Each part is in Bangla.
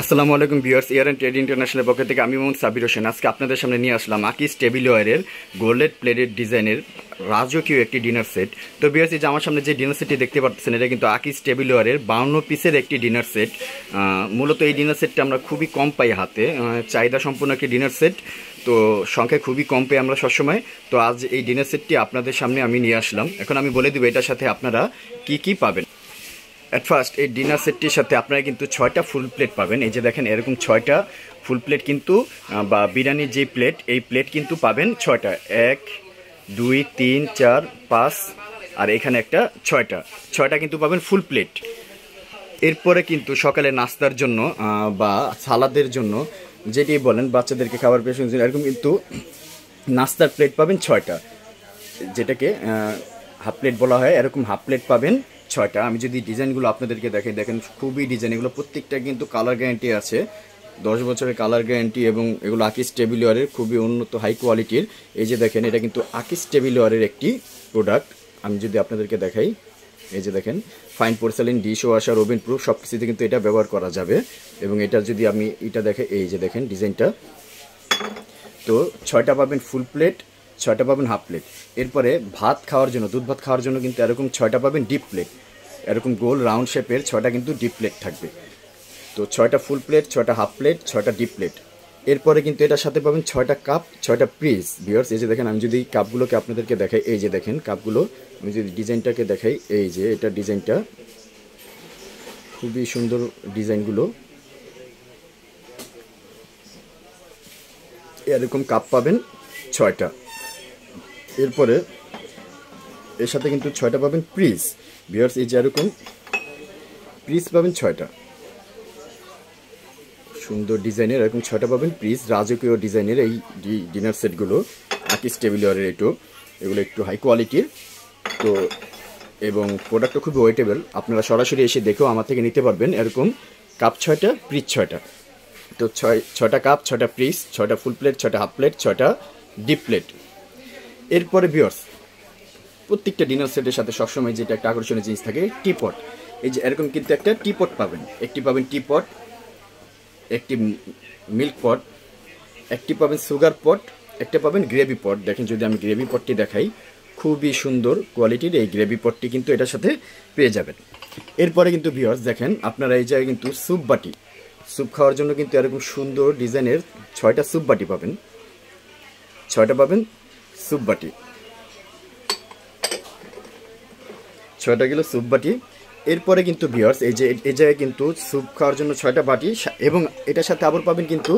আসসালামু আলাইকুম viewers, air and trade international পক্ষ থেকে আমি মোহাম্মদ সাবির হোসেন আজকে আপনাদের সামনে নিয়ে আসলাম আকিস টেবিলওয়্যারের গোল্ডেড প্লেটেড ডিজাইনের রাজকীয় একটি ডিনার সেট। তো ভিউয়ার্স, এই যে আমার সামনে যে ডিনার সেটটি দেখতে পাচ্ছেন এটা কিন্তু আকিস টেবিলওয়্যারের 52 পিসের একটি ডিনার সেট। মূলত এই ডিনার সেটটা আমরা খুবই কম পাই হাতে, চাহিদা সম্পূর্ণ একটি ডিনার সেট। তো সংখ্যায় খুবই কম পাই আমরা সবসময়। তো আজ এই ডিনার সেটটি আপনাদের সামনে আমি নিয়ে আসলাম। এখন আমি বলে দেবো এটার সাথে আপনারা কি কি পাবেন। অ্যাট ফার্স্ট এই ডিনার সেটটির সাথে আপনারা কিন্তু 6টা ফুল প্লেট পাবেন। এই যে দেখেন এরকম 6টা ফুল প্লেট কিন্তু বা বিরিয়ানির যে প্লেট, এই প্লেট কিন্তু পাবেন 6টা, 1 2 3 4 5 আর এখানে একটা 6টা কিন্তু পাবেন ফুল প্লেট। এরপরে কিন্তু সকালে নাস্তার জন্য বা সালাদের জন্য যেটি বলেন বাচ্চাদেরকে খাবার পেশেন্ট এরকম কিন্তু নাস্তার প্লেট পাবেন 6টা, যেটাকে হাফ প্লেট বলা হয়। এরকম হাফ প্লেট পাবেন 6টা। আমি যদি ডিজাইনগুলো আপনাদেরকে দেখাই, দেখেন খুবই ডিজাইন, এগুলো প্রত্যেকটা কিন্তু কালার গ্যারান্টি আছে, 10 বছরের কালার গ্যারান্টি, এবং এগুলো আকিস টেবিলওয়্যারের খুবই উন্নত হাই কোয়ালিটির। এই যে দেখেন এটা কিন্তু আকিস টেবিলওয়্যারের একটি প্রোডাক্ট। আমি যদি আপনাদেরকে দেখাই, এই যে দেখেন fine porcelain, dish washer, oven proof সব কিছুতে কিন্তু এটা ব্যবহার করা যাবে। এবং এটা যদি আমি এটা দেখাই, এই যে দেখেন ডিজাইনটা, তো 6টা পাবেন ফুল প্লেট, 6টা পাবেন হাফ প্লেট। এরপরে ভাত খাওয়ার জন্য, দুধ ভাত খাওয়ার জন্য কিন্তু এরকম 6টা পাবেন ডিপ প্লেট, এরকম গোল রাউন্ড শেপের 6টা কিন্তু ডিপ প্লেট থাকবে। তো 6টা ফুল প্লেট, 6টা হাফ প্লেট, 6টা ডিপ প্লেট। এরপরে কিন্তু এটার সাথে পাবেন 6টা কাপ, 6টা পিস। ভিউয়ার্স, এই যে দেখেন আমি যদি কাপগুলোকে আপনাদেরকে দেখাই, এই যে দেখেন কাপগুলো, আমি যদি ডিজাইনটাকে দেখাই, এই যে এটা ডিজাইনটা খুবই সুন্দর, ডিজাইনগুলো এরকম কাপ পাবেন 6টা। এরপরে এর সাথে কিন্তু 6টা পাবেন পিস। ভিউয়ার্স, এই যে এরকম পিস পাবেন 6টা, সুন্দর ডিজাইনের এরকম 6টা পাবেন পিস। রাজকীয় ডিজাইনের এই ডিনার সেটগুলো আকিস টেবিলওয়্যারের এগুলো একটু হাই কোয়ালিটির। তো এবং প্রোডাক্টটা খুবই ওয়েটেবল, আপনারা সরাসরি এসে দেখেও আমার থেকে নিতে পারবেন। এরকম কাপ 6টা, পিস 6টা। তো 6টা কাপ, 6টা পিস, 6টা ফুল প্লেট, 6টা হাফ প্লেট, 6টা ডিপ প্লেট। এরপরে ভিউয়ার্স, প্রত্যেকটা ডিনার সেটের সাথে সবসময় যেটা একটা আকর্ষণীয় জিনিস থাকে, টিপট। এই যে এরকম কিন্তু একটা টিপট পাবেন, একটি পাবেন টিপট, একটি মিল্ক পট, একটি পাবেন সুগার পট, একটা পাবেন গ্রেভি পট। দেখেন যদি আমি গ্রেভি পটটি দেখাই, খুবই সুন্দর কোয়ালিটির এই গ্রেভি পটটি কিন্তু এটার সাথে পেয়ে যাবেন। এরপরে কিন্তু ভিউয়ার্স দেখেন আপনারা এই জায়গায় কিন্তু স্যুপ বাটি, স্যুপ খাওয়ার জন্য কিন্তু এরকম সুন্দর ডিজাইনের 6টা স্যুপ বাটি পাবেন, 6টা পাবেন স্যুপ বাটি, 6টা কিলো স্যুপ বাটি। এরপরে কিন্তু ভিউয়ার্স এই যে এই জায়গায় কিন্তু স্যুপ খাওয়ার জন্য 6টা বাটি, এবং এটার সাথে আবার পাবেন কিন্তু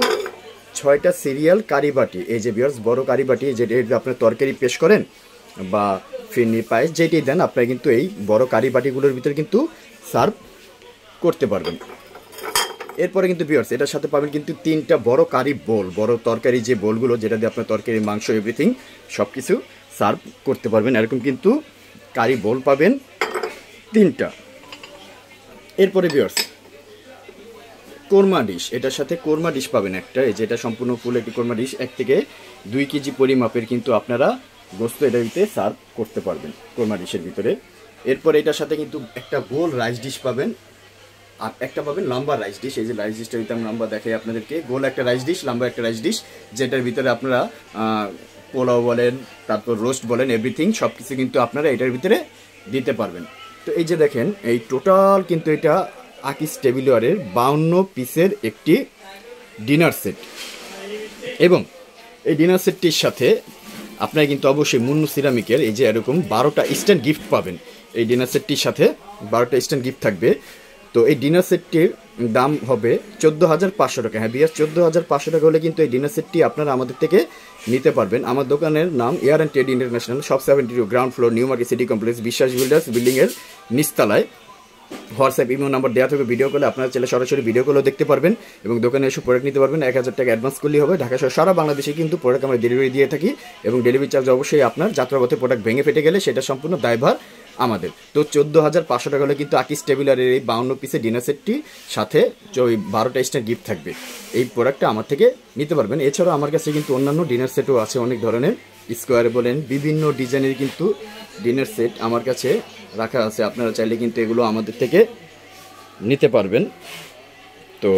6টা সিরিয়াল কারি বাটি। এই যে ভিউয়ার্স বড় কারি বাটি, যেটা আপনার তরকারি পেশ করেন বা ফিরনি পায়েস যেটি দেন, আপনারা কিন্তু এই বড় কারি বাটিগুলোর ভিতরে কিন্তু সার্ভ করতে পারবেন। এরপরে কিন্তু ভিউয়ার্স এটার সাথে পাবেন কিন্তু 3টা বড় কারি বোল, বড় তরকারি যে বোলগুলো, যেটা দিয়ে আপনার তরকারি, মাংস, এভরিথিং সব কিছু সার্ভ করতে পারবেন। এরকম কিন্তু কারি বোল পাবেন 3টা। এরপরে ভিউয়ার্স কোরমা ডিশ, এটার সাথে কোরমা ডিশ পাবেন একটা, এই যে এটা সম্পূর্ণ ফুল একটি কোরমা ডিশ, 1 থেকে 2 কেজি পরিমাপের কিন্তু আপনারা গোস্ত এটার ভিতরে সার্ভ করতে পারবেন কোরমা ডিশের ভিতরে। এরপরে এটার সাথে কিন্তু একটা গোল রাইস ডিশ পাবেন, আর একটা পাবেন লম্বা রাইস ডিশ। এই যে রাইস ডিশটা ভিতরে আমি লম্বা দেখাই আপনাদেরকে, গোল একটা রাইস ডিশ, লম্বা একটা রাইস ডিশ, যেটার ভিতরে আপনারা পোলাও বলেন, তারপর রোস্ট বলেন, এভরিথিং সব কিছু কিন্তু আপনারা এটার ভিতরে দিতে পারবেন। তো এই যে দেখেন এই টোটাল কিন্তু এটা আকিস টেবিলওয়্যারের 52 পিসের একটি ডিনার সেট। এবং এই ডিনার সেটটির সাথে আপনারা কিন্তু অবশ্যই মুন্নু সিরামিকের এই যে এরকম 12টা স্ট্যান্ড গিফট পাবেন। এই ডিনার সেটটির সাথে 12টা স্ট্যান্ড গিফট থাকবে। তো এই ডিনার সেটটির দাম হবে 14,500 টাকা। হ্যাঁ বিয়ার, 14,500 টাকা হলে কিন্তু এই ডিনার সেটটি আপনারা আমাদের থেকে নিতে পারবেন। আমার দোকানের নাম air and trade international, shop 72, ground floor, new market city complex, বিশ্বাস বিল্ডার্স বিল্ডিংয়ের নিচতলায়। হোয়াটসঅ্যাপ ইমেল নাম্বার দেওয়া থাকবে, ভিডিও কলে আপনারা চাইলে সরাসরি ভিডিও কলেও দেখতে পারবেন এবং দোকানে এসে প্রোডাক্ট নিতে পারবেন। 1,000 টাকা অ্যাডভান্স করলেই হবে। ঢাকা সহ সারা বাংলাদেশে কিন্তু প্রোডাক্ট আমরা ডেলিভারি দিয়ে থাকি, এবং ডেলিভারি চার্জ অবশ্যই আপনার যাত্রাপথে প্রোডাক্ট ভেঙে ফেটে গেলে সেটা সম্পূর্ণ দায়ভার আমাদের। তো 14,500 টাকা হলে কিন্তু আকিস টেবিলওয়্যারের এই 52 পিসের ডিনার সেটটি সাথে 12টা স্টার গিফট থাকবে। এই প্রোডাক্টটা আমার থেকে নিতে পারবেন। এছাড়াও আমার কাছে কিন্তু অন্যান্য ডিনার সেটও আছে, অনেক ধরনের স্কোয়ারে বলেন, বিভিন্ন ডিজাইনের কিন্তু ডিনার সেট আমার কাছে রাখা আছে। আপনারা চাইলে কিন্তু এগুলো আমাদের থেকে নিতে পারবেন। তো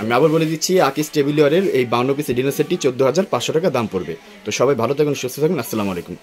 আমি আবার বলে দিচ্ছি, আকিস টেবিলওয়ারের এই 52 পিসের ডিনার সেটটি 14,500 টাকা দাম পড়বে। তো সবাই ভালো থাকুন, সুস্থ থাকুন, আসসালামু আলাইকুম।